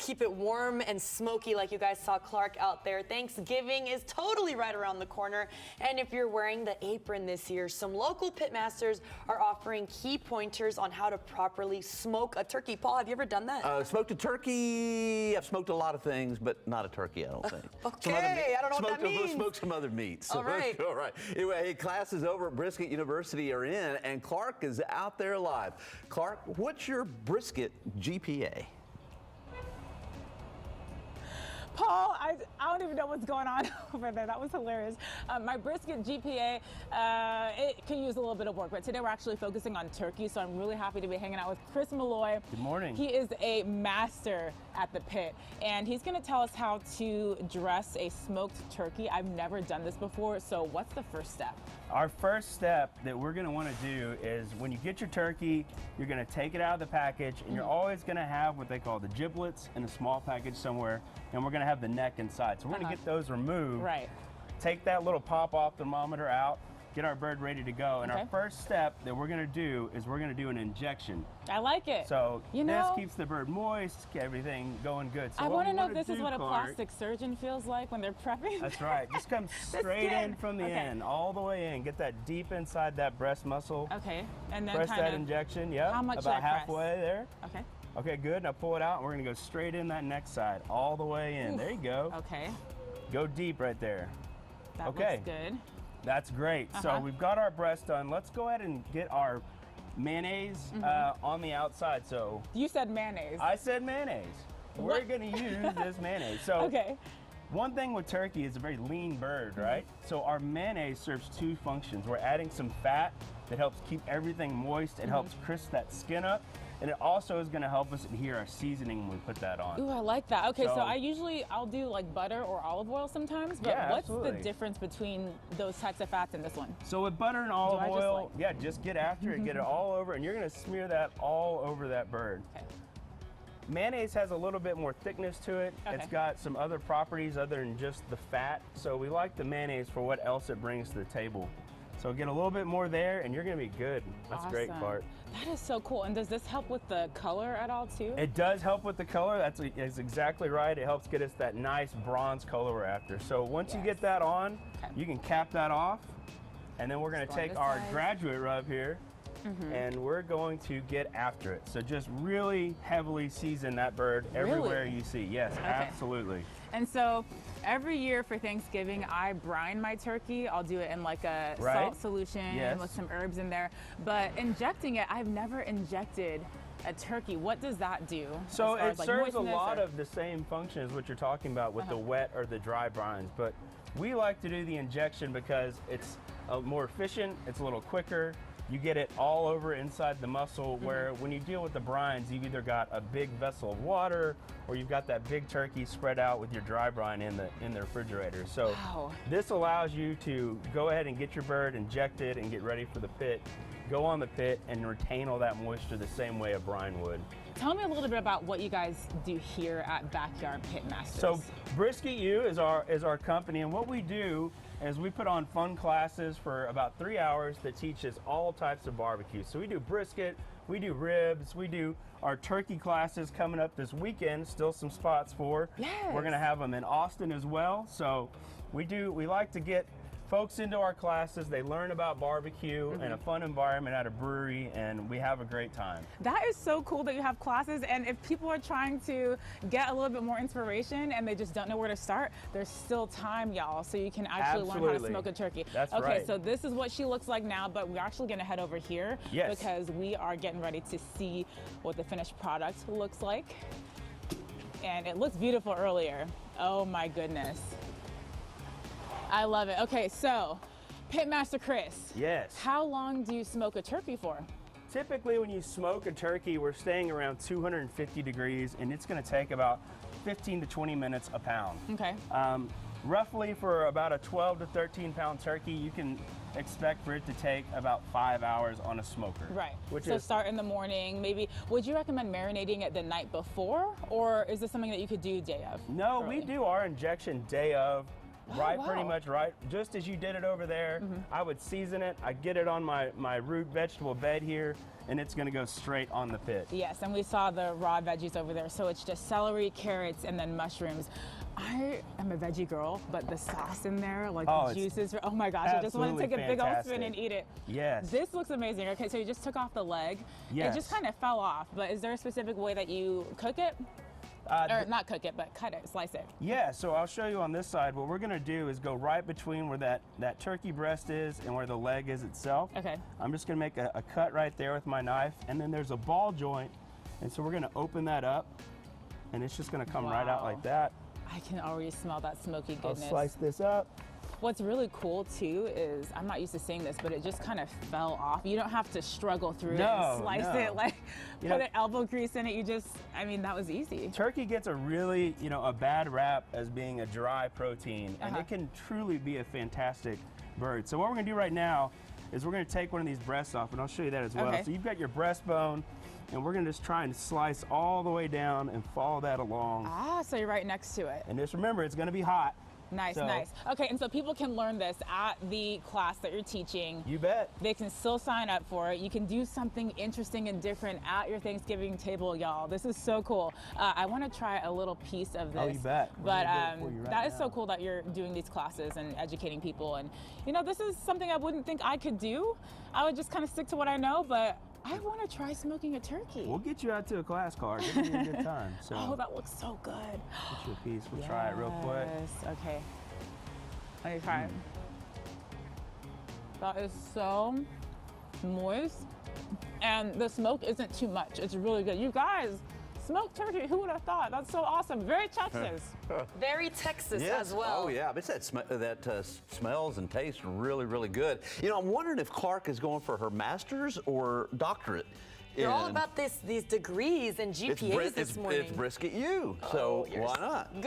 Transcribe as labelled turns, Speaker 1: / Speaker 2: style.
Speaker 1: keep it warm and smoky like you guys saw Clark out there. Thanksgiving is totally right around the corner. And if you're wearing the apron this year, some local pitmasters are offering key pointers on how to properly smoke a turkey. Paul, have you ever done that?
Speaker 2: Smoked a turkey. I've smoked a lot of things, but not a turkey, I don't think.
Speaker 1: Okay, I don't know what that means.
Speaker 2: Smoked some other meats.
Speaker 1: All right.
Speaker 2: All right. Anyway, hey, classes over at Brisket University are in, and Clark is out there live. Clark, what's your Brisket GPA?
Speaker 3: Paul, I don't even know what's going on over there. That was hilarious. My Brisket GPA, it can use a little bit of work, but today we're actually focusing on turkey, so I'm really happy to be hanging out with Chris Malloy.
Speaker 4: Good morning.
Speaker 3: He is a master at the pit, and he's going to tell us how to dress a smoked turkey. I've never done this before, so what's the first step?
Speaker 4: Our first step that we're going to want to do is when you get your turkey, you're going to take it out of the package, and you're always going to have what they call the giblets in a small package somewhere, and we're going to have the neck inside. So we're going to get those removed.
Speaker 3: Right.
Speaker 4: Take that little pop-off thermometer out, get our bird ready to go. And our first step that we're going to do is we're going to do an injection.
Speaker 3: I like it.
Speaker 4: So this keeps the bird moist, everything going good. So
Speaker 3: I want to know if this is what a plastic surgeon feels like when they're prepping.
Speaker 4: That's right. Just come straight in from the end, all the way in. Get that deep inside that breast muscle.
Speaker 3: Okay. And then
Speaker 4: press that injection. Yep.
Speaker 3: How much
Speaker 4: about
Speaker 3: should I press?
Speaker 4: halfway there.
Speaker 3: Okay.
Speaker 4: Okay, good. Now pull it out, and we're going to go straight in that neck side, all the way in. There you go.
Speaker 3: Okay.
Speaker 4: Go deep right there.
Speaker 3: That looks good.
Speaker 4: That's great. So we've got our breast done. Let's go ahead and get our mayonnaise on the outside. So
Speaker 3: you said mayonnaise.
Speaker 4: I said mayonnaise. We're going to use this mayonnaise. So one thing with turkey is a very lean bird, right? So our mayonnaise serves two functions. We're adding some fat that helps keep everything moist. It helps crisp that skin up. And it also is going to help us adhere our seasoning when we put that on.
Speaker 3: Ooh, I like that. Okay, so I'll do like butter or olive oil sometimes, but what's the difference between those types of fats in this one?
Speaker 4: So with butter and olive oil, just get after it, get it all over, and you're going to smear that all over that bird. Okay. Mayonnaise has a little bit more thickness to it. It's got some other properties other than just the fat, so we like the mayonnaise for what else it brings to the table. So get a little bit more there, and you're going to be good. That's a great part.
Speaker 3: That is so cool. And does this help with the color at all, too?
Speaker 4: It does help with the color. That's exactly right. It helps get us that nice bronze color we're after. So once you get that on, you can cap that off, and then we're going to take our graduate rub here, and we're going to get after it. So just really heavily season that bird everywhere you see. Yes, absolutely.
Speaker 3: And so every year for Thanksgiving, I brine my turkey. I'll do it in like a salt solution with some herbs in there. But injecting it, I've never injected a turkey. What does that do?
Speaker 4: So it serves a lot of the same function as what you're talking about with the wet or the dry brines. But we like to do the injection because it's more efficient, it's a little quicker. You get it all over inside the muscle, where when you deal with the brines, you've either got a big vessel of water or you've got that big turkey spread out with your dry brine in the refrigerator. So this allows you to go ahead and get your bird injected and get ready for the pit, go on the pit and retain all that moisture the same way a brine would.
Speaker 3: Tell me a little bit about what you guys do here at Backyard Pitmasters.
Speaker 4: So Brisket U is our company, and what we do is we put on fun classes for about 3 hours that teach us all types of barbecue. So we do brisket, we do ribs, we do our turkey classes coming up this weekend, still some spots for. We're gonna have them in Austin as well. So we like to get folks into our classes. They learn about barbecue in a fun environment at a brewery, and we have a great time.
Speaker 3: That is so cool that you have classes, and if people are trying to get a little bit more inspiration and they just don't know where to start, there's still time, y'all, so you can actually learn how to smoke a turkey.
Speaker 4: That's
Speaker 3: right.
Speaker 4: Okay,
Speaker 3: so this is what she looks like now, but we're actually gonna head over here because we are getting ready to see what the finished product looks like. And it looks beautiful earlier. Oh my goodness. I love it. Okay, so Pitmaster Chris.
Speaker 4: Yes.
Speaker 3: How long do you smoke a turkey for?
Speaker 4: Typically when you smoke a turkey, we're staying around 250 degrees, and it's gonna take about 15 to 20 minutes a pound.
Speaker 3: Okay.
Speaker 4: Roughly for about a 12 to 13 pound turkey, you can expect for it to take about 5 hours on a smoker.
Speaker 3: Right. So start in the morning, maybe. Would you recommend marinating it the night before, or is this something that you could do day of?
Speaker 4: No, we do our injection day of. Right, pretty much right. Just as you did it over there, I would season it. I get it on my root vegetable bed here, and it's gonna go straight on the pit.
Speaker 3: Yes, and we saw the raw veggies over there. So it's just celery, carrots, and then mushrooms. I am a veggie girl, but the sauce in there, like the juices, oh my gosh, I just want to take a big old spoon and eat it.
Speaker 4: Yes.
Speaker 3: This looks amazing. Okay, so you just took off the leg.
Speaker 4: Yes.
Speaker 3: It just kind of fell off, but is there a specific way that you cook it? Or not cook it, but cut it, slice it.
Speaker 4: Yeah, so I'll show you on this side. What we're gonna do is go right between where that turkey breast is and where the leg is itself.
Speaker 3: Okay.
Speaker 4: I'm just gonna make a cut right there with my knife, and then there's a ball joint, and so we're gonna open that up, and it's just gonna come right out like that.
Speaker 3: I can already smell that smoky goodness.
Speaker 4: I'll slice this up.
Speaker 3: What's really cool too is, I'm not used to seeing this, but it just kind of fell off. You don't have to struggle through it and slice it, like put an elbow grease in it. You just, I mean, that was easy.
Speaker 4: Turkey gets a really, a bad rap as being a dry protein, and it can truly be a fantastic bird. So what we're gonna do right now is we're gonna take one of these breasts off, and I'll show you that as well.
Speaker 3: Okay.
Speaker 4: So you've got your breastbone, and we're gonna just try and slice all the way down and follow that along.
Speaker 3: Ah, so you're right next to it.
Speaker 4: And just remember, it's gonna be hot.
Speaker 3: Nice, nice. Okay, and so people can learn this at the class that you're teaching.
Speaker 4: You bet.
Speaker 3: They can still sign up for it. You can do something interesting and different at your Thanksgiving table, y'all. This is so cool. I want to try a little piece of this.
Speaker 4: Oh, you bet.
Speaker 3: But that is so cool that you're doing these classes and educating people. And this is something I wouldn't think I could do. I would just kind of stick to what I know, but I want to try smoking a turkey.
Speaker 4: We'll get you out to a class, Clark. It'll be a good time. So
Speaker 3: oh, that looks so good.
Speaker 4: Get you a piece. We'll try it real quick.
Speaker 3: Yes, okay. Let me try it. That is so moist, and the smoke isn't too much. It's really good. You guys, smoked turkey, who would have thought? That's so awesome. Very Texas.
Speaker 1: Very Texas as well.
Speaker 2: Oh, yeah. But that smells and tastes really, really good. I'm wondering if Clark is going for her master's or doctorate.
Speaker 1: You're all about these degrees and GPAs this morning.
Speaker 2: It's Brisket U, so why not? Good